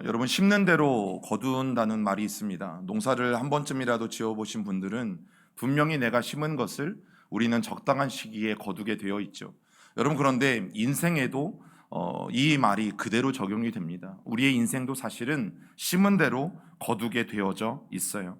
여러분 심는 대로 거둔다는 말이 있습니다. 농사를 한 번쯤이라도 지어보신 분들은 분명히 내가 심은 것을 우리는 적당한 시기에 거두게 되어 있죠. 여러분 그런데 인생에도 이 말이 그대로 적용이 됩니다. 우리의 인생도 사실은 심은 대로 거두게 되어져 있어요.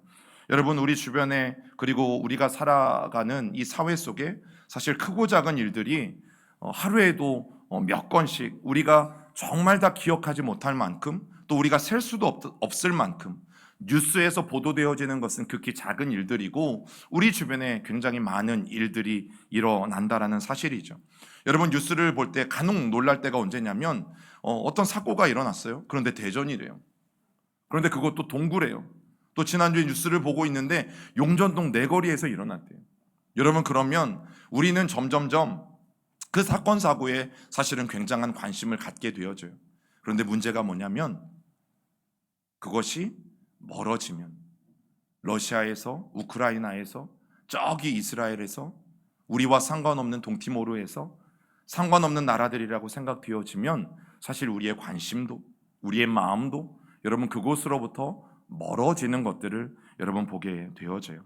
여러분 우리 주변에 그리고 우리가 살아가는 이 사회 속에 사실 크고 작은 일들이 하루에도 몇 건씩 우리가 정말 다 기억하지 못할 만큼 또 우리가 셀 수도 없을 만큼 뉴스에서 보도되어지는 것은 극히 작은 일들이고 우리 주변에 굉장히 많은 일들이 일어난다라는 사실이죠. 여러분 뉴스를 볼 때 간혹 놀랄 때가 언제냐면 어떤 사고가 일어났어요. 그런데 대전이래요. 그런데 그것도 동구래요. 또 지난주에 뉴스를 보고 있는데 용전동 내거리에서 일어났대요. 여러분 그러면 우리는 점점점 그 사건 사고에 사실은 굉장한 관심을 갖게 되어져요. 그런데 문제가 뭐냐면 그것이 멀어지면 러시아에서 우크라이나에서 저기 이스라엘에서 우리와 상관없는 동티모르에서 상관없는 나라들이라고 생각되어지면 사실 우리의 관심도 우리의 마음도 여러분 그곳으로부터 멀어지는 것들을 여러분 보게 되어져요.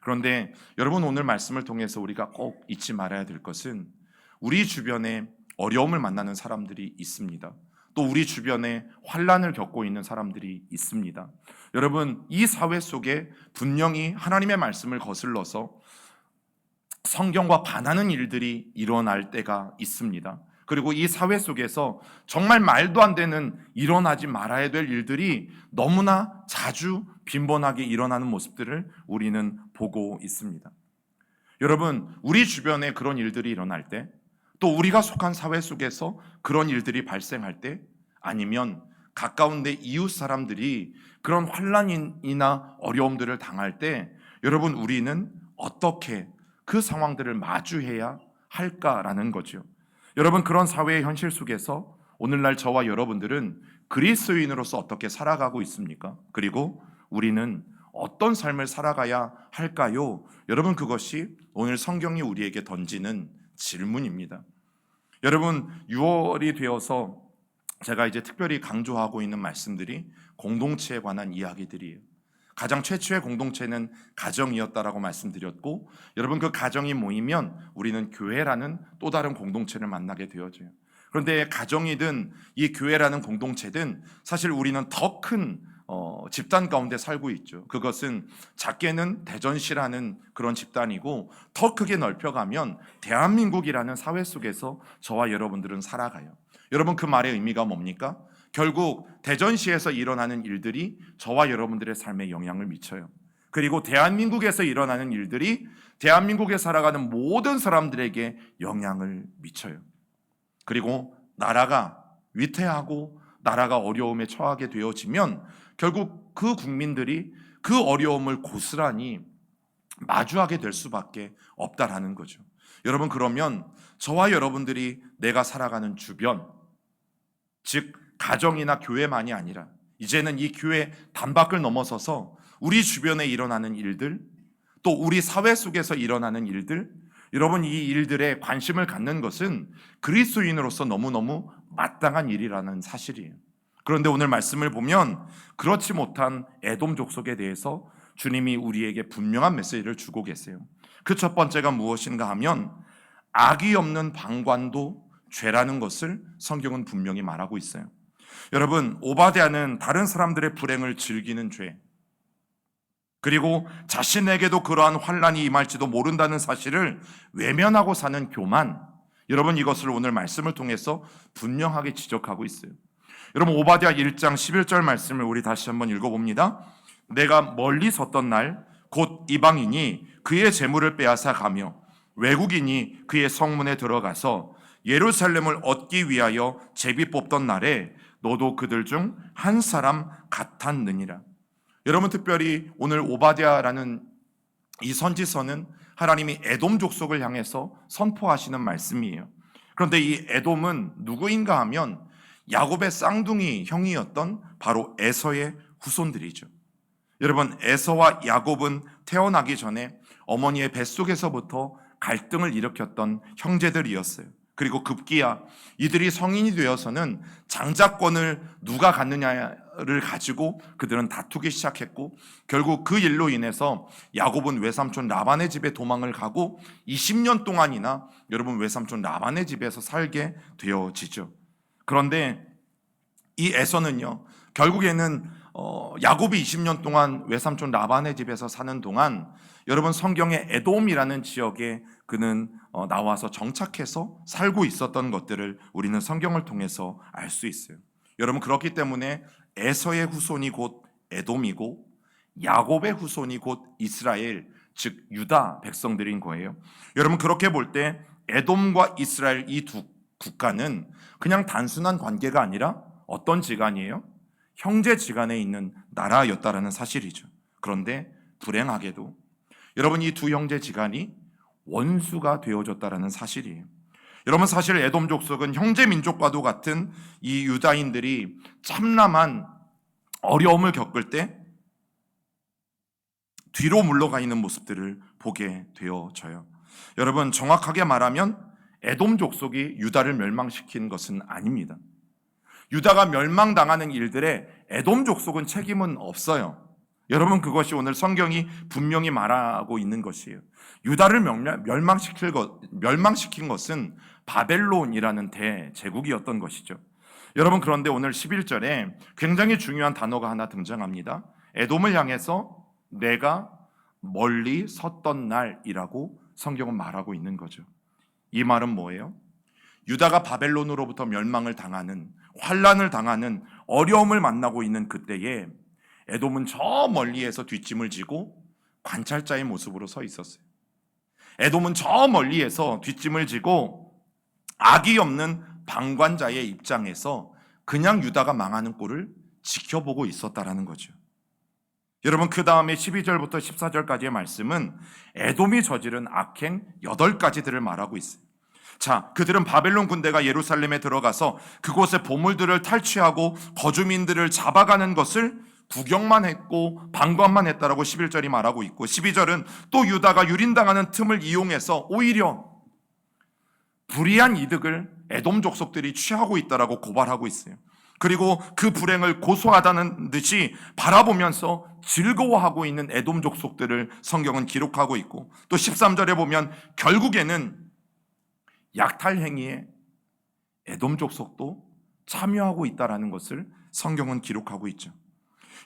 그런데 여러분 오늘 말씀을 통해서 우리가 꼭 잊지 말아야 될 것은 우리 주변에 어려움을 만나는 사람들이 있습니다. 또 우리 주변에 환난을 겪고 있는 사람들이 있습니다. 여러분 이 사회 속에 분명히 하나님의 말씀을 거슬러서 성경과 반하는 일들이 일어날 때가 있습니다. 그리고 이 사회 속에서 정말 말도 안 되는 일어나지 말아야 될 일들이 너무나 자주 빈번하게 일어나는 모습들을 우리는 보고 있습니다. 여러분 우리 주변에 그런 일들이 일어날 때 또 우리가 속한 사회 속에서 그런 일들이 발생할 때 아니면 가까운 데 이웃 사람들이 그런 환난이나 어려움들을 당할 때 여러분 우리는 어떻게 그 상황들을 마주해야 할까라는 거죠. 여러분 그런 사회의 현실 속에서 오늘날 저와 여러분들은 그리스도인으로서 어떻게 살아가고 있습니까? 그리고 우리는 어떤 삶을 살아가야 할까요? 여러분 그것이 오늘 성경이 우리에게 던지는 질문입니다. 여러분 6월이 되어서 제가 이제 특별히 강조하고 있는 말씀들이 공동체에 관한 이야기들이에요. 가장 최초의 공동체는 가정이었다라고 말씀드렸고 여러분 그 가정이 모이면 우리는 교회라는 또 다른 공동체를 만나게 되어져요. 그런데 가정이든 이 교회라는 공동체든 사실 우리는 더 큰 집단 가운데 살고 있죠. 그것은 작게는 대전시라는 그런 집단이고 더 크게 넓혀가면 대한민국이라는 사회 속에서 저와 여러분들은 살아가요. 여러분 그 말의 의미가 뭡니까? 결국 대전시에서 일어나는 일들이 저와 여러분들의 삶에 영향을 미쳐요. 그리고 대한민국에서 일어나는 일들이 대한민국에 살아가는 모든 사람들에게 영향을 미쳐요. 그리고 나라가 위태하고 나라가 어려움에 처하게 되어지면 결국 그 국민들이 그 어려움을 고스란히 마주하게 될 수밖에 없다라는 거죠. 여러분 그러면 저와 여러분들이 내가 살아가는 주변 즉 가정이나 교회만이 아니라 이제는 이 교회 단밖을 넘어서서 우리 주변에 일어나는 일들 또 우리 사회 속에서 일어나는 일들 여러분 이 일들에 관심을 갖는 것은 그리스도인으로서 너무너무 마땅한 일이라는 사실이에요. 그런데 오늘 말씀을 보면 그렇지 못한 에돔 족속에 대해서 주님이 우리에게 분명한 메시지를 주고 계세요. 그 첫 번째가 무엇인가 하면 악이 없는 방관도 죄라는 것을 성경은 분명히 말하고 있어요. 여러분 오바댜는 다른 사람들의 불행을 즐기는 죄 그리고 자신에게도 그러한 환난이 임할지도 모른다는 사실을 외면하고 사는 교만 여러분 이것을 오늘 말씀을 통해서 분명하게 지적하고 있어요. 여러분 오바댜 1장 11절 말씀을 우리 다시 한번 읽어봅니다. 내가 멀리 섰던 날 곧 이방인이 그의 재물을 빼앗아 가며 외국인이 그의 성문에 들어가서 예루살렘을 얻기 위하여 제비 뽑던 날에 너도 그들 중 한 사람 같았느니라. 여러분 특별히 오늘 오바댜라는 이 선지서는 하나님이 에돔 족속을 향해서 선포하시는 말씀이에요. 그런데 이 에돔은 누구인가 하면 야곱의 쌍둥이 형이었던 바로 에서의 후손들이죠. 여러분 에서와 야곱은 태어나기 전에 어머니의 뱃속에서부터 갈등을 일으켰던 형제들이었어요. 그리고 급기야 이들이 성인이 되어서는 장자권을 누가 갖느냐를 가지고 그들은 다투기 시작했고, 결국 그 일로 인해서 야곱은 외삼촌 라반의 집에 도망을 가고 20년 동안이나 여러분 외삼촌 라반의 집에서 살게 되어지죠. 그런데 이 에서는요, 결국에는 야곱이 20년 동안 외삼촌 라반의 집에서 사는 동안 여러분 성경의 에돔이라는 지역에 그는 나와서 정착해서 살고 있었던 것들을 우리는 성경을 통해서 알 수 있어요. 여러분, 그렇기 때문에 에서의 후손이 곧 에돔이고 야곱의 후손이 곧 이스라엘, 즉 유다 백성들인 거예요. 여러분, 그렇게 볼 때 에돔과 이스라엘 이 두 국가는 그냥 단순한 관계가 아니라 어떤 지간이에요? 형제지간에 있는 나라였다라는 사실이죠. 그런데 불행하게도 여러분, 이 두 형제지간이 원수가 되어졌다라는 사실이에요. 여러분, 사실 에돔 족속은 형제 민족과도 같은 이 유다인들이 참남한 어려움을 겪을 때 뒤로 물러가 있는 모습들을 보게 되어져요. 여러분, 정확하게 말하면 에돔 족속이 유다를 멸망시킨 것은 아닙니다. 유다가 멸망당하는 일들에 에돔 족속은 책임은 없어요. 여러분, 그것이 오늘 성경이 분명히 말하고 있는 것이에요. 유다를 멸망시킨 것은 바벨론이라는 대제국이었던 것이죠. 여러분, 그런데 오늘 11절에 굉장히 중요한 단어가 하나 등장합니다. 에돔을 향해서 내가 멀리 섰던 날이라고 성경은 말하고 있는 거죠. 이 말은 뭐예요? 유다가 바벨론으로부터 멸망을 당하는, 환란을 당하는 어려움을 만나고 있는 그때에 에돔은 저 멀리에서 뒷짐을 지고 관찰자의 모습으로 서 있었어요. 에돔은 저 멀리에서 뒷짐을 지고 악이 없는 방관자의 입장에서 그냥 유다가 망하는 꼴을 지켜보고 있었다라는 거죠. 여러분, 그 다음에 12절부터 14절까지의 말씀은 에돔이 저지른 악행 8가지들을 말하고 있어요. 자, 그들은 바벨론 군대가 예루살렘에 들어가서 그곳의 보물들을 탈취하고 거주민들을 잡아가는 것을 구경만 했고 방관만 했다라고 11절이 말하고 있고, 12절은 또 유다가 유린당하는 틈을 이용해서 오히려 불이한 이득을 에돔 족속들이 취하고 있다라고 고발하고 있어요. 그리고 그 불행을 고소하다는 듯이 바라보면서 즐거워하고 있는 에돔 족속들을 성경은 기록하고 있고, 또 13절에 보면 결국에는 약탈 행위에 에돔 족속도 참여하고 있다라는 것을 성경은 기록하고 있죠.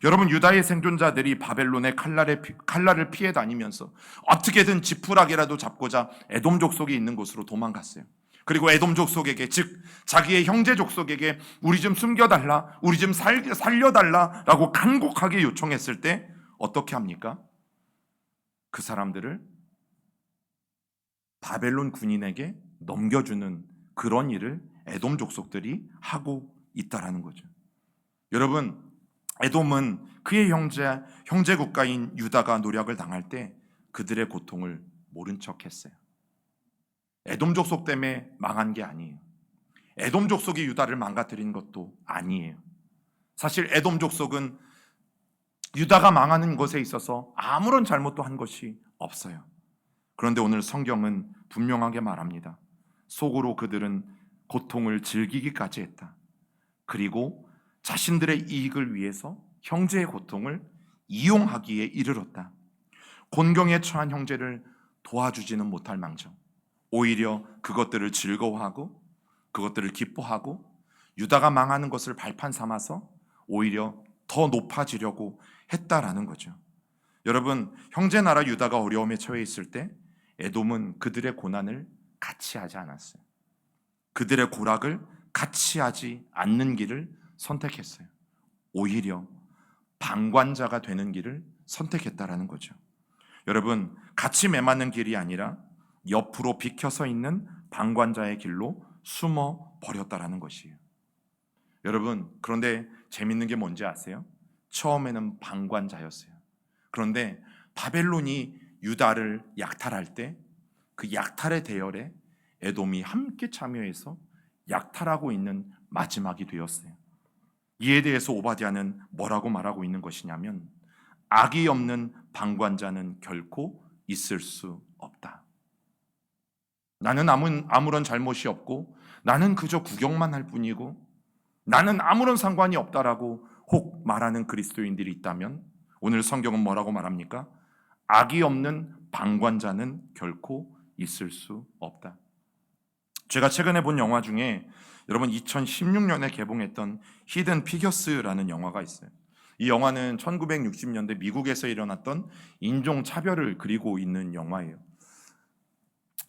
여러분, 유다의 생존자들이 바벨론의 칼날을 피해 다니면서 어떻게든 지푸라기라도 잡고자 에돔 족속이 있는 곳으로 도망갔어요. 그리고 에돔 족속에게, 즉 자기의 형제 족속에게 우리 좀 숨겨달라, 우리 좀 살려달라라고 간곡하게 요청했을 때 어떻게 합니까? 그 사람들을 바벨론 군인에게 넘겨주는 그런 일을 에돔 족속들이 하고 있다라는 거죠. 여러분, 에돔은 그의 형제 국가인 유다가 노략을 당할 때 그들의 고통을 모른 척했어요. 에돔 족속 때문에 망한 게 아니에요. 에돔 족속이 유다를 망가뜨린 것도 아니에요. 사실 에돔 족속은 유다가 망하는 것에 있어서 아무런 잘못도 한 것이 없어요. 그런데 오늘 성경은 분명하게 말합니다. 속으로 그들은 고통을 즐기기까지 했다. 그리고 자신들의 이익을 위해서 형제의 고통을 이용하기에 이르렀다. 곤경에 처한 형제를 도와주지는 못할 망정, 오히려 그것들을 즐거워하고 그것들을 기뻐하고 유다가 망하는 것을 발판 삼아서 오히려 더 높아지려고 했다라는 거죠. 여러분, 형제 나라 유다가 어려움에 처해 있을 때 에돔은 그들의 고난을 같이 하지 않았어요. 그들의 고락을 같이 하지 않는 길을 선택했어요. 오히려 방관자가 되는 길을 선택했다라는 거죠. 여러분, 같이 매맞는 길이 아니라 옆으로 비켜서 있는 방관자의 길로 숨어 버렸다라는 것이에요. 여러분, 그런데 재밌는 게 뭔지 아세요? 처음에는 방관자였어요. 그런데 바벨론이 유다를 약탈할 때 그 약탈의 대열에 에돔이 함께 참여해서 약탈하고 있는 마지막이 되었어요. 이에 대해서 오바댜는 뭐라고 말하고 있는 것이냐면, 악이 없는 방관자는 결코 있을 수 없다. 나는 아무런 잘못이 없고 나는 그저 구경만 할 뿐이고 나는 아무런 상관이 없다라고 혹 말하는 그리스도인들이 있다면 오늘 성경은 뭐라고 말합니까? 악이 없는 방관자는 결코 있을 수 없다. 제가 최근에 본 영화 중에 여러분 2016년에 개봉했던 히든 피겨스라는 영화가 있어요. 이 영화는 1960년대 미국에서 일어났던 인종차별을 그리고 있는 영화예요.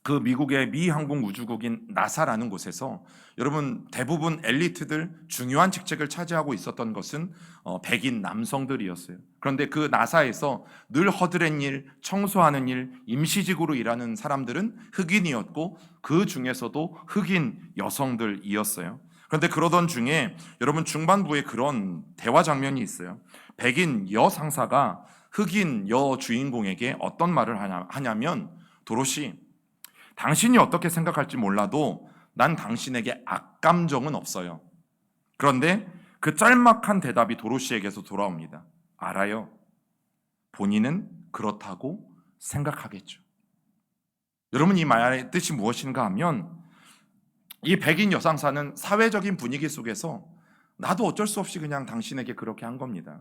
그 미국의 미 항공 우주국인 나사라는 곳에서 여러분 대부분 엘리트들 중요한 직책을 차지하고 있었던 것은 백인 남성들이었어요. 그런데 그 나사에서 늘 허드렛 일, 청소하는 일, 임시직으로 일하는 사람들은 흑인이었고 그 중에서도 흑인 여성들이었어요. 그런데 그러던 중에 여러분 중반부에 그런 대화 장면이 있어요. 백인 여 상사가 흑인 여 주인공에게 어떤 말을 하냐면 도로시, 당신이 어떻게 생각할지 몰라도 난 당신에게 악감정은 없어요. 그런데 그 짤막한 대답이 도로시에게서 돌아옵니다. 알아요. 본인은 그렇다고 생각하겠죠. 여러분 이 말의 뜻이 무엇인가 하면 이 백인 여상사는 사회적인 분위기 속에서 나도 어쩔 수 없이 그냥 당신에게 그렇게 한 겁니다.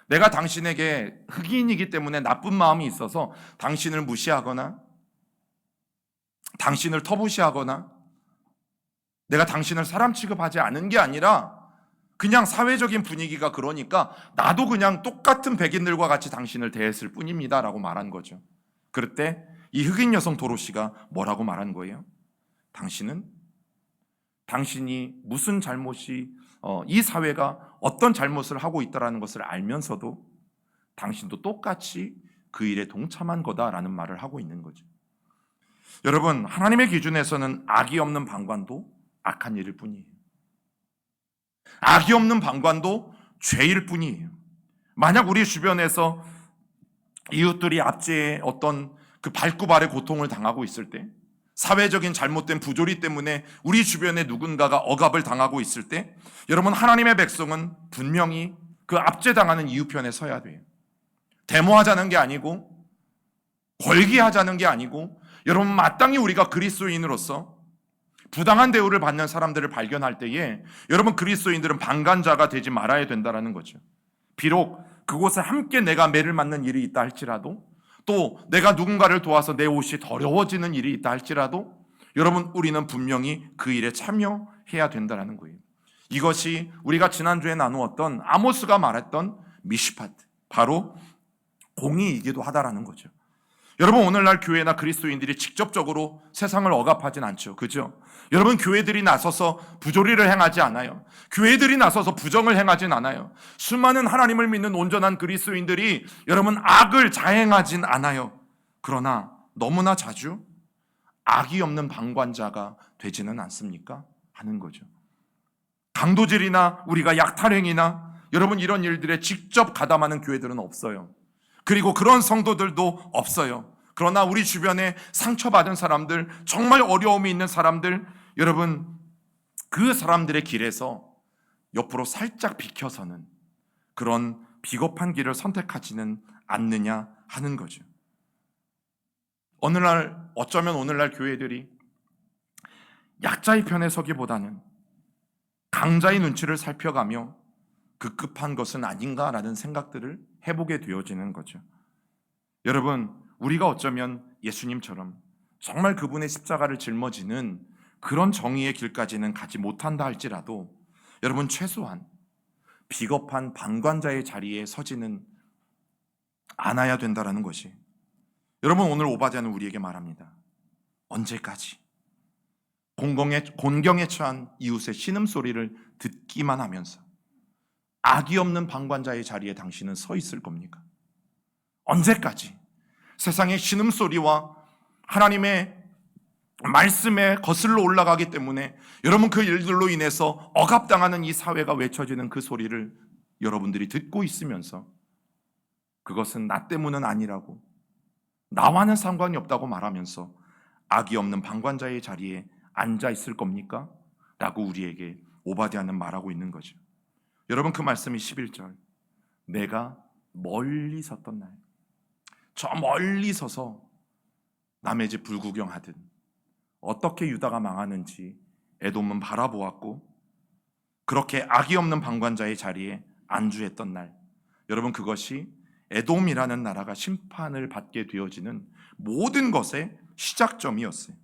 내가 당신에게 흑인이기 때문에 나쁜 마음이 있어서 당신을 무시하거나 당신을 터부시하거나 내가 당신을 사람 취급하지 않은 게 아니라 그냥 사회적인 분위기가 그러니까 나도 그냥 똑같은 백인들과 같이 당신을 대했을 뿐입니다 라고 말한 거죠. 그럴 때 이 흑인 여성 도로시가 뭐라고 말한 거예요? 당신이 무슨 잘못이 이 사회가 어떤 잘못을 하고 있다는 것을 알면서도 당신도 똑같이 그 일에 동참한 거다라는 말을 하고 있는 거죠. 여러분 하나님의 기준에서는 악이 없는 방관도 악한 일일 뿐이에요. 악이 없는 방관도 죄일 뿐이에요. 만약 우리 주변에서 이웃들이 압제에 어떤 그 발구발의 고통을 당하고 있을 때 사회적인 잘못된 부조리 때문에 우리 주변에 누군가가 억압을 당하고 있을 때 여러분 하나님의 백성은 분명히 그 압제당하는 이웃 편에 서야 돼요. 데모하자는 게 아니고 벌기하자는 게 아니고 여러분 마땅히 우리가 그리스도인으로서 부당한 대우를 받는 사람들을 발견할 때에 여러분 그리스도인들은 방관자가 되지 말아야 된다는 거죠. 비록 그곳에 함께 내가 매를 맞는 일이 있다 할지라도 또 내가 누군가를 도와서 내 옷이 더러워지는 일이 있다 할지라도 여러분 우리는 분명히 그 일에 참여해야 된다는 거예요. 이것이 우리가 지난주에 나누었던 아모스가 말했던 미시파트, 바로 공의이기도 하다라는 거죠. 여러분 오늘날 교회나 그리스도인들이 직접적으로 세상을 억압하진 않죠. 그죠? 여러분 교회들이 나서서 부조리를 행하지 않아요. 교회들이 나서서 부정을 행하진 않아요. 수많은 하나님을 믿는 온전한 그리스도인들이 여러분 악을 자행하진 않아요. 그러나 너무나 자주 악이 없는 방관자가 되지는 않습니까? 하는 거죠. 강도질이나 우리가 약탈행위나 여러분 이런 일들에 직접 가담하는 교회들은 없어요. 그리고 그런 성도들도 없어요. 그러나 우리 주변에 상처받은 사람들, 정말 어려움이 있는 사람들, 여러분 그 사람들의 길에서 옆으로 살짝 비켜서는 그런 비겁한 길을 선택하지는 않느냐 하는 거죠. 어쩌면 오늘날 교회들이 약자의 편에 서기보다는 강자의 눈치를 살펴가며 급급한 것은 아닌가라는 생각들을 해보게 되어지는 거죠. 여러분 우리가 어쩌면 예수님처럼 정말 그분의 십자가를 짊어지는 그런 정의의 길까지는 가지 못한다 할지라도 여러분 최소한 비겁한 방관자의 자리에 서지는 않아야 된다는 것이 여러분 오늘 오바댜는 우리에게 말합니다. 언제까지 곤경에 처한 이웃의 신음소리를 듣기만 하면서 악이 없는 방관자의 자리에 당신은 서 있을 겁니까? 언제까지 세상의 신음소리와 하나님의 말씀에 거슬러 올라가기 때문에 여러분 그 일들로 인해서 억압당하는 이 사회가 외쳐지는 그 소리를 여러분들이 듣고 있으면서 그것은 나 때문은 아니라고 나와는 상관이 없다고 말하면서 악이 없는 방관자의 자리에 앉아 있을 겁니까? 라고 우리에게 오바댜는 말하고 있는 거죠. 여러분 그 말씀이 11절 내가 멀리 섰던 날 저 멀리 서서 남의 집 불구경하듯 어떻게 유다가 망하는지 에돔은 바라보았고 그렇게 악이 없는 방관자의 자리에 안주했던 날, 여러분 그것이 에돔이라는 나라가 심판을 받게 되어지는 모든 것의 시작점이었어요.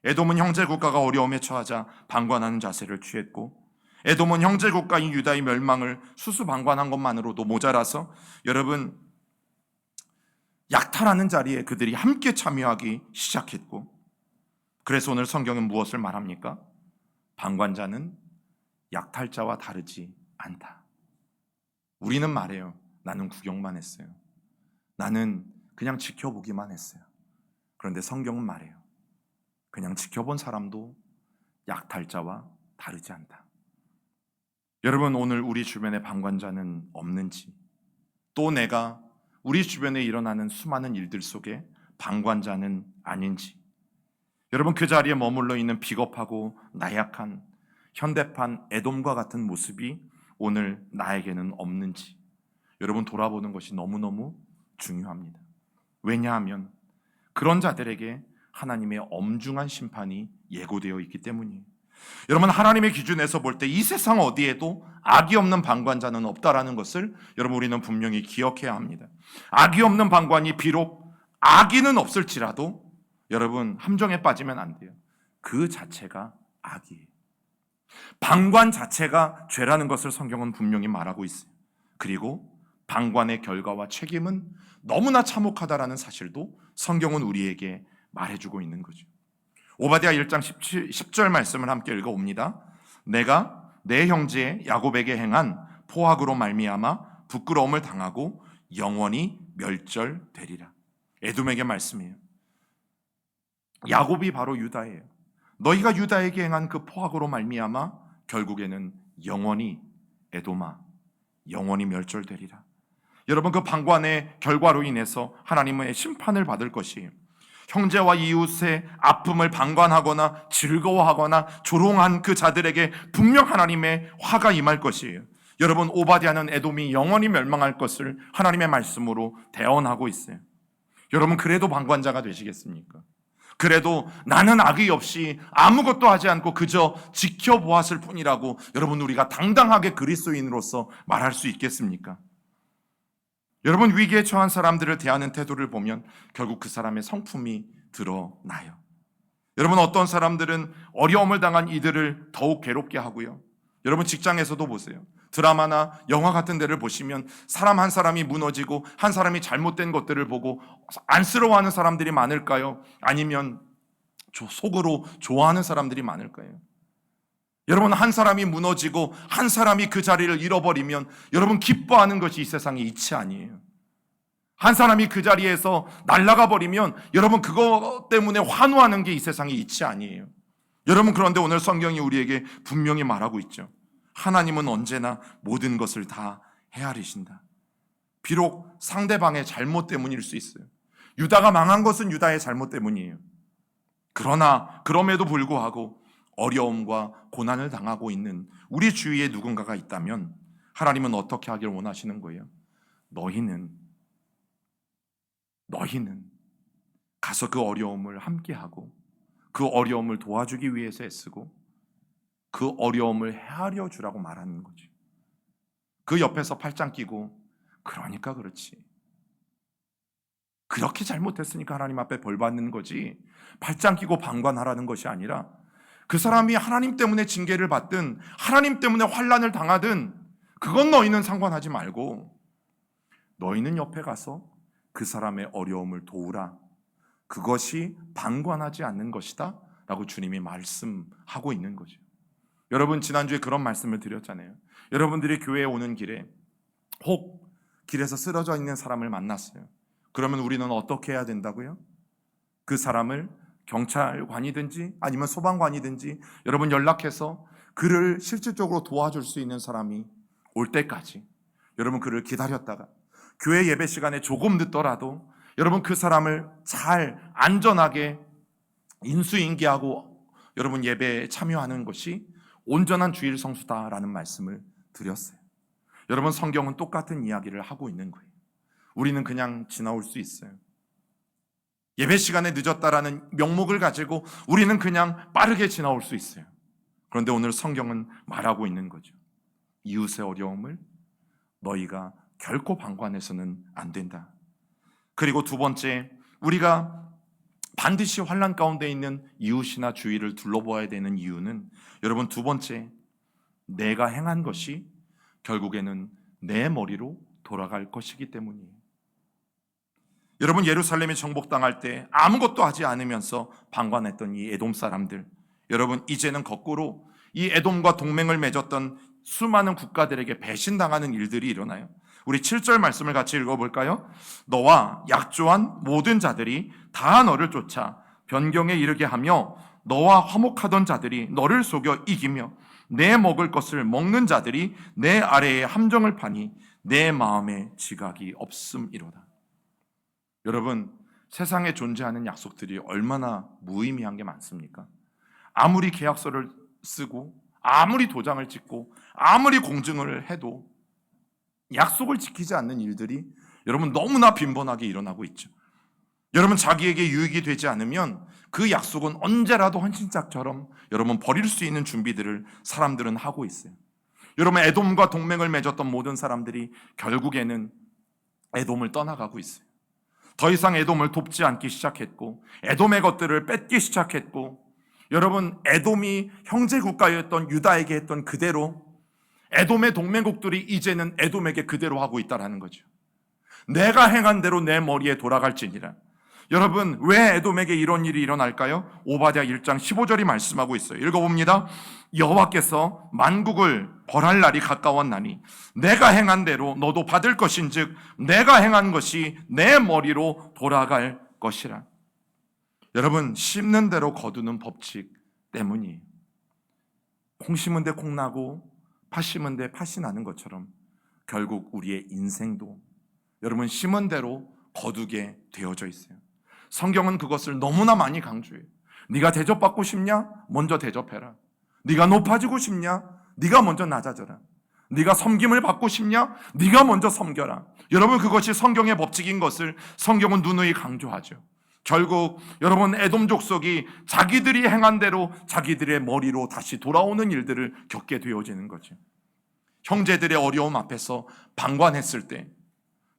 에돔은 형제 국가가 어려움에 처하자 방관하는 자세를 취했고 에돔은 형제 국가인 유다의 멸망을 수수방관한 것만으로도 모자라서 여러분 약탈하는 자리에 그들이 함께 참여하기 시작했고 그래서 오늘 성경은 무엇을 말합니까? 방관자는 약탈자와 다르지 않다. 우리는 말해요. 나는 구경만 했어요. 나는 그냥 지켜보기만 했어요. 그런데 성경은 말해요. 그냥 지켜본 사람도 약탈자와 다르지 않다. 여러분 오늘 우리 주변에 방관자는 없는지, 또 내가 우리 주변에 일어나는 수많은 일들 속에 방관자는 아닌지, 여러분 그 자리에 머물러 있는 비겁하고 나약한 현대판 에돔과 같은 모습이 오늘 나에게는 없는지 여러분 돌아보는 것이 너무너무 중요합니다. 왜냐하면 그런 자들에게 하나님의 엄중한 심판이 예고되어 있기 때문이에요. 여러분 하나님의 기준에서 볼 때 이 세상 어디에도 악이 없는 방관자는 없다라는 것을 여러분 우리는 분명히 기억해야 합니다. 악이 없는 방관이 비록 악의는 없을지라도 여러분 함정에 빠지면 안 돼요. 그 자체가 악이에요. 방관 자체가 죄라는 것을 성경은 분명히 말하고 있어요. 그리고 방관의 결과와 책임은 너무나 참혹하다라는 사실도 성경은 우리에게 말해주고 있는 거죠. 오바댜 1장 10절 말씀을 함께 읽어봅니다. 내가 내 형제 야곱에게 행한 포악으로 말미암아 부끄러움을 당하고 영원히 멸절되리라. 에돔에게 말씀이에요. 야곱이 바로 유다예요. 너희가 유다에게 행한 그 포악으로 말미암아 결국에는 영원히 에돔아 영원히 멸절되리라. 여러분 그 방관의 결과로 인해서 하나님의 심판을 받을 것이에요. 형제와 이웃의 아픔을 방관하거나 즐거워하거나 조롱한 그 자들에게 분명 하나님의 화가 임할 것이에요. 여러분 오바댜는 에돔이 영원히 멸망할 것을 하나님의 말씀으로 대언하고 있어요. 여러분 그래도 방관자가 되시겠습니까? 그래도 나는 악의 없이 아무것도 하지 않고 그저 지켜보았을 뿐이라고 여러분 우리가 당당하게 그리스도인으로서 말할 수 있겠습니까? 여러분 위기에 처한 사람들을 대하는 태도를 보면 결국 그 사람의 성품이 드러나요. 여러분 어떤 사람들은 어려움을 당한 이들을 더욱 괴롭게 하고요. 여러분 직장에서도 보세요. 드라마나 영화 같은 데를 보시면 사람 한 사람이 무너지고 한 사람이 잘못된 것들을 보고 안쓰러워하는 사람들이 많을까요? 아니면 속으로 좋아하는 사람들이 많을까요? 여러분 한 사람이 무너지고 한 사람이 그 자리를 잃어버리면 여러분 기뻐하는 것이 이 세상에 이치 아니에요. 한 사람이 그 자리에서 날아가 버리면 여러분 그것 때문에 환호하는 게 이 세상에 이치 아니에요. 여러분 그런데 오늘 성경이 우리에게 분명히 말하고 있죠. 하나님은 언제나 모든 것을 다 헤아리신다. 비록 상대방의 잘못 때문일 수 있어요. 유다가 망한 것은 유다의 잘못 때문이에요. 그러나 그럼에도 불구하고 어려움과 고난을 당하고 있는 우리 주위에 누군가가 있다면 하나님은 어떻게 하길 원하시는 거예요? 너희는 가서 그 어려움을 함께하고 그 어려움을 도와주기 위해서 애쓰고 그 어려움을 헤아려 주라고 말하는 거죠. 그 옆에서 팔짱 끼고 그러니까 그렇지. 그렇게 잘못했으니까 하나님 앞에 벌 받는 거지. 팔짱 끼고 방관하라는 것이 아니라 그 사람이 하나님 때문에 징계를 받든 하나님 때문에 환난을 당하든 그건 너희는 상관하지 말고 너희는 옆에 가서 그 사람의 어려움을 도우라. 그것이 방관하지 않는 것이다 라고 주님이 말씀하고 있는 거죠. 여러분 지난주에 그런 말씀을 드렸잖아요. 여러분들이 교회에 오는 길에 혹 길에서 쓰러져 있는 사람을 만났어요. 그러면 우리는 어떻게 해야 된다고요? 그 사람을 경찰관이든지 아니면 소방관이든지 여러분 연락해서 그를 실질적으로 도와줄 수 있는 사람이 올 때까지 여러분 그를 기다렸다가 교회 예배 시간에 조금 늦더라도 여러분 그 사람을 잘 안전하게 인수인계하고 여러분 예배에 참여하는 것이 온전한 주일 성수다라는 말씀을 드렸어요. 여러분 성경은 똑같은 이야기를 하고 있는 거예요. 우리는 그냥 지나올 수 있어요. 예배 시간에 늦었다라는 명목을 가지고 우리는 그냥 빠르게 지나올 수 있어요. 그런데 오늘 성경은 말하고 있는 거죠. 이웃의 어려움을 너희가 결코 방관해서는 안 된다. 그리고 두 번째, 우리가 반드시 환난 가운데 있는 이웃이나 주위를 둘러보아야 되는 이유는, 여러분, 두 번째, 내가 행한 것이 결국에는 내 머리로 돌아갈 것이기 때문이에요. 여러분, 예루살렘이 정복당할 때 아무것도 하지 않으면서 방관했던 이 에돔 사람들, 여러분, 이제는 거꾸로 이 에돔과 동맹을 맺었던 수많은 국가들에게 배신당하는 일들이 일어나요. 우리 7절 말씀을 같이 읽어볼까요? 너와 약조한 모든 자들이 다 너를 쫓아 변경에 이르게 하며 너와 화목하던 자들이 너를 속여 이기며 내 먹을 것을 먹는 자들이 내 아래에 함정을 파니 내 마음에 지각이 없음이로다. 여러분, 세상에 존재하는 약속들이 얼마나 무의미한 게 많습니까? 아무리 계약서를 쓰고 아무리 도장을 찍고 아무리 공증을 해도 약속을 지키지 않는 일들이 여러분 너무나 빈번하게 일어나고 있죠. 여러분, 자기에게 유익이 되지 않으면 그 약속은 언제라도 헌신짝처럼 여러분 버릴 수 있는 준비들을 사람들은 하고 있어요. 여러분, 에돔과 동맹을 맺었던 모든 사람들이 결국에는 에돔을 떠나가고 있어요. 더 이상 에돔을 돕지 않기 시작했고 에돔의 것들을 뺏기 시작했고, 여러분, 에돔이 형제 국가였던 유다에게 했던 그대로 에돔의 동맹국들이 이제는 에돔에게 그대로 하고 있다는 거죠. 내가 행한 대로 내 머리에 돌아갈지니라. 여러분, 왜 에돔에게 이런 일이 일어날까요? 오바댜 1장 15절이 말씀하고 있어요. 읽어봅니다. 여호와께서 만국을 벌할 날이 가까웠나니 내가 행한 대로 너도 받을 것인즉 내가 행한 것이 내 머리로 돌아갈 것이라. 여러분, 심는 대로 거두는 법칙 때문이에요. 콩 심은 데 콩 나고 팥 심은 데 팥이 나는 것처럼 결국 우리의 인생도 여러분 심은 대로 거두게 되어져 있어요. 성경은 그것을 너무나 많이 강조해요. 네가 대접받고 싶냐? 먼저 대접해라. 네가 높아지고 싶냐? 네가 먼저 낮아져라. 네가 섬김을 받고 싶냐? 네가 먼저 섬겨라. 여러분, 그것이 성경의 법칙인 것을 성경은 누누이 강조하죠. 결국 여러분, 에돔 족속이 자기들이 행한 대로 자기들의 머리로 다시 돌아오는 일들을 겪게 되어지는 거죠. 형제들의 어려움 앞에서 방관했을 때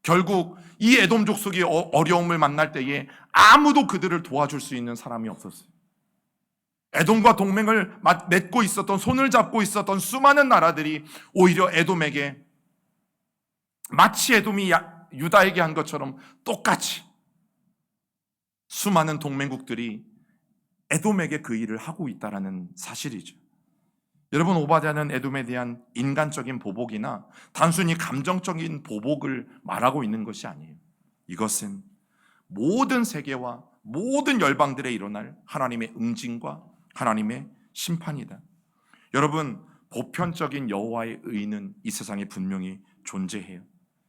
결국 이 에돔 족속이 어려움을 만날 때에 아무도 그들을 도와줄 수 있는 사람이 없었어요. 에돔과 동맹을 맺고 있었던, 손을 잡고 있었던 수많은 나라들이 오히려 에돔에게 마치 에돔이 유다에게 한 것처럼 똑같이 수많은 동맹국들이 에돔에게 그 일을 하고 있다는 사실이죠. 여러분, 오바댜는 에돔에 대한 인간적인 보복이나 단순히 감정적인 보복을 말하고 있는 것이 아니에요. 이것은 모든 세계와 모든 열방들에 일어날 하나님의 응징과 하나님의 심판이다. 여러분, 보편적인 여호와의 의는 이 세상에 분명히 존재해요.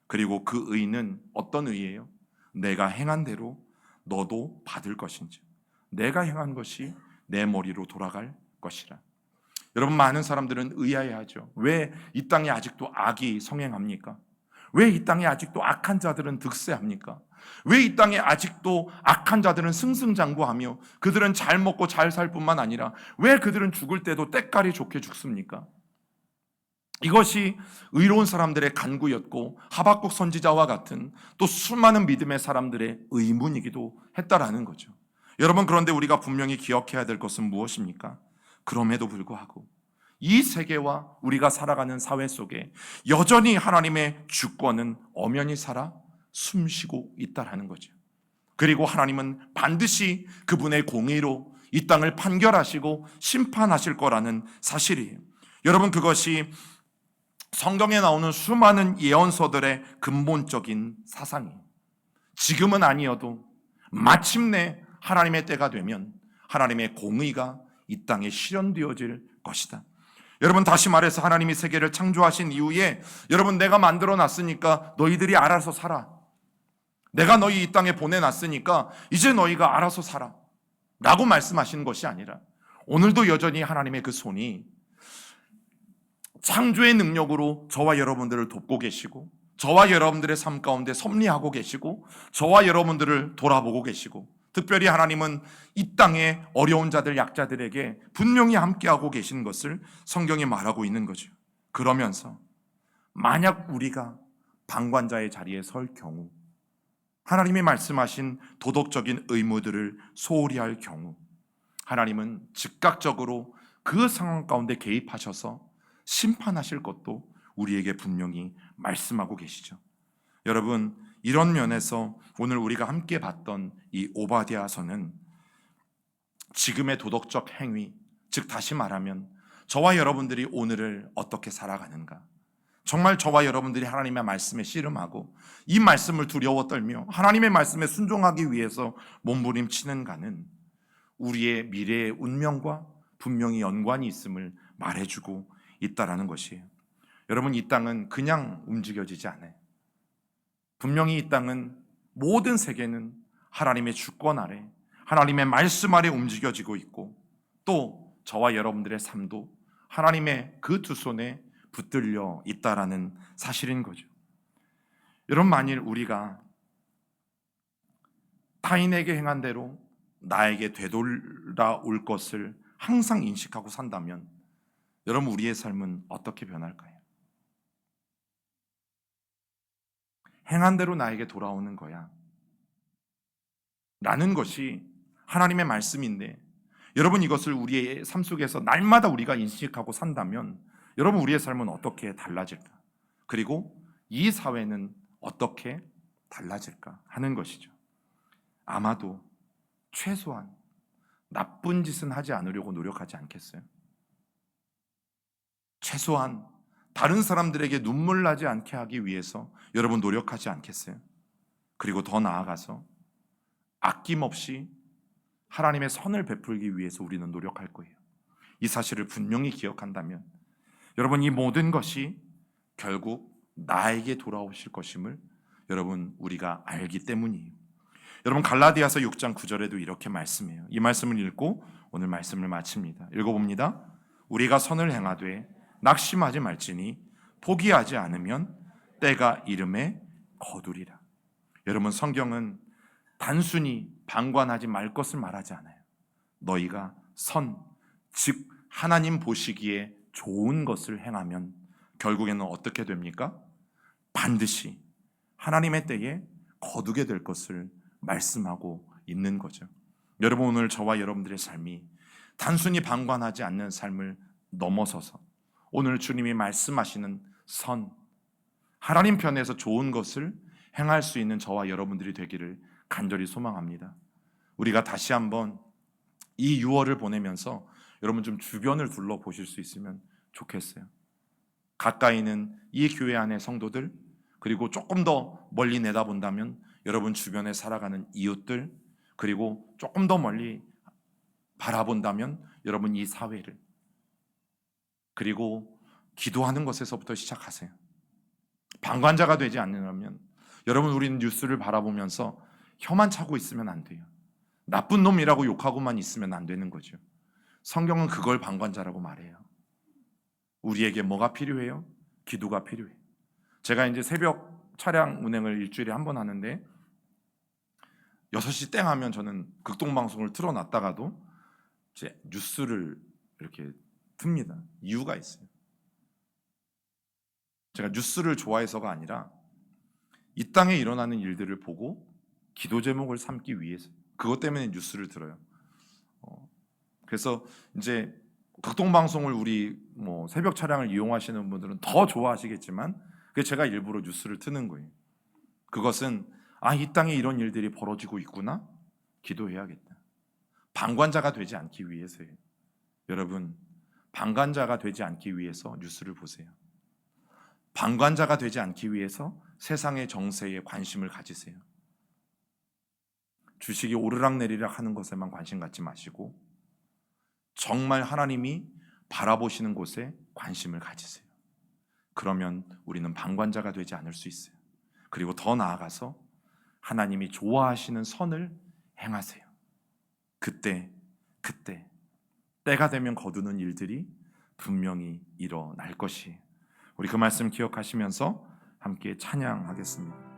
그리고 그 의는 어떤 의예요? 내가 행한 대로 너도 받을 것인지, 내가 행한 것이 내 머리로 돌아갈 것이라. 여러분, 많은 사람들은 의아해하죠. 왜 이 땅에 아직도 악이 성행합니까? 왜 이 땅에 아직도 악한 자들은 득세합니까? 왜 이 땅에 아직도 악한 자들은 승승장구하며 그들은 잘 먹고 잘 살 뿐만 아니라 왜 그들은 죽을 때도 때깔이 좋게 죽습니까? 이것이 의로운 사람들의 간구였고 하박국 선지자와 같은 또 수많은 믿음의 사람들의 의문이기도 했다라는 거죠. 여러분, 그런데 우리가 분명히 기억해야 될 것은 무엇입니까? 그럼에도 불구하고 이 세계와 우리가 살아가는 사회 속에 여전히 하나님의 주권은 엄연히 살아 숨쉬고 있다라는 거죠. 그리고 하나님은 반드시 그분의 공의로 이 땅을 판결하시고 심판하실 거라는 사실이에요. 여러분, 그것이 성경에 나오는 수많은 예언서들의 근본적인 사상이에요. 지금은 아니어도 마침내 하나님의 때가 되면 하나님의 공의가 이 땅에 실현되어질 것이다. 여러분, 다시 말해서 하나님이 세계를 창조하신 이후에 여러분, 내가 만들어 놨으니까 너희들이 알아서 살아. 내가 너희 이 땅에 보내놨으니까 이제 너희가 알아서 살아 라고 말씀하시는 것이 아니라 오늘도 여전히 하나님의 그 손이 창조의 능력으로 저와 여러분들을 돕고 계시고 저와 여러분들의 삶 가운데 섭리하고 계시고 저와 여러분들을 돌아보고 계시고 특별히 하나님은 이 땅의 어려운 자들, 약자들에게 분명히 함께하고 계신 것을 성경이 말하고 있는 거죠. 그러면서 만약 우리가 방관자의 자리에 설 경우, 하나님이 말씀하신 도덕적인 의무들을 소홀히 할 경우, 하나님은 즉각적으로 그 상황 가운데 개입하셔서 심판하실 것도 우리에게 분명히 말씀하고 계시죠. 여러분, 이런 면에서 오늘 우리가 함께 봤던 이 오바댜서는 지금의 도덕적 행위, 즉 다시 말하면 저와 여러분들이 오늘을 어떻게 살아가는가, 정말 저와 여러분들이 하나님의 말씀에 씨름하고 이 말씀을 두려워 떨며 하나님의 말씀에 순종하기 위해서 몸부림치는가는 우리의 미래의 운명과 분명히 연관이 있음을 말해주고 있다라는 것이에요. 여러분, 이 땅은 그냥 움직여지지 않아요. 분명히 이 땅은, 모든 세계는 하나님의 주권 아래, 하나님의 말씀 아래 움직여지고 있고, 또 저와 여러분들의 삶도 하나님의 그 두 손에 붙들려 있다라는 사실인 거죠. 여러분, 만일 우리가 타인에게 행한 대로 나에게 되돌아올 것을 항상 인식하고 산다면 여러분, 우리의 삶은 어떻게 변할까요? 행한 대로 나에게 돌아오는 거야 라는 것이 하나님의 말씀인데, 여러분, 이것을 우리의 삶 속에서 날마다 우리가 인식하고 산다면 여러분, 우리의 삶은 어떻게 달라질까? 그리고 이 사회는 어떻게 달라질까 하는 것이죠. 아마도 최소한 나쁜 짓은 하지 않으려고 노력하지 않겠어요? 최소한 다른 사람들에게 눈물 나지 않게 하기 위해서 여러분 노력하지 않겠어요? 그리고 더 나아가서 아낌없이 하나님의 선을 베풀기 위해서 우리는 노력할 거예요. 이 사실을 분명히 기억한다면 여러분, 이 모든 것이 결국 나에게 돌아오실 것임을 여러분, 우리가 알기 때문이에요. 여러분, 갈라디아서 6장 9절에도 이렇게 말씀해요. 이 말씀을 읽고 오늘 말씀을 마칩니다. 읽어봅니다. 우리가 선을 행하되 낙심하지 말지니 포기하지 않으면 때가 이름에 거두리라. 여러분, 성경은 단순히 방관하지 말 것을 말하지 않아요. 너희가 선, 즉 하나님 보시기에 좋은 것을 행하면 결국에는 어떻게 됩니까? 반드시 하나님의 때에 거두게 될 것을 말씀하고 있는 거죠. 여러분, 오늘 저와 여러분들의 삶이 단순히 방관하지 않는 삶을 넘어서서 오늘 주님이 말씀하시는 선, 하나님 편에서 좋은 것을 행할 수 있는 저와 여러분들이 되기를 간절히 소망합니다. 우리가 다시 한번 이 6월을 보내면서 여러분 좀 주변을 둘러보실 수 있으면 좋겠어요. 가까이는 이 교회 안의 성도들, 그리고 조금 더 멀리 내다본다면 여러분 주변에 살아가는 이웃들, 그리고 조금 더 멀리 바라본다면 여러분 이 사회를, 그리고 기도하는 것에서부터 시작하세요. 방관자가 되지 않으려면 여러분, 우리는 뉴스를 바라보면서 혀만 차고 있으면 안 돼요. 나쁜 놈이라고 욕하고만 있으면 안 되는 거죠. 성경은 그걸 방관자라고 말해요. 우리에게 뭐가 필요해요? 기도가 필요해요. 제가 이제 새벽 차량 운행을 일주일에 한 번 하는데 6시 땡 하면 저는 극동방송을 틀어놨다가도 이제 뉴스를 이렇게 틉니다. 이유가 있어요. 제가 뉴스를 좋아해서가 아니라 이 땅에 일어나는 일들을 보고 기도 제목을 삼기 위해서, 그것 때문에 뉴스를 들어요. 그래서 이제 극동방송을 우리 새벽 차량을 이용하시는 분들은 더 좋아하시겠지만 그게 제가 일부러 뉴스를 트는 거예요. 그것은 이 땅에 이런 일들이 벌어지고 있구나, 기도해야겠다. 방관자가 되지 않기 위해서예요. 여러분, 방관자가 되지 않기 위해서 뉴스를 보세요. 방관자가 되지 않기 위해서 세상의 정세에 관심을 가지세요. 주식이 오르락내리락 하는 것에만 관심 갖지 마시고 정말 하나님이 바라보시는 곳에 관심을 가지세요. 그러면 우리는 방관자가 되지 않을 수 있어요. 그리고 더 나아가서 하나님이 좋아하시는 선을 행하세요. 그때 때가 되면 거두는 일들이 분명히 일어날 것이에요. 우리 그 말씀 기억하시면서 함께 찬양하겠습니다.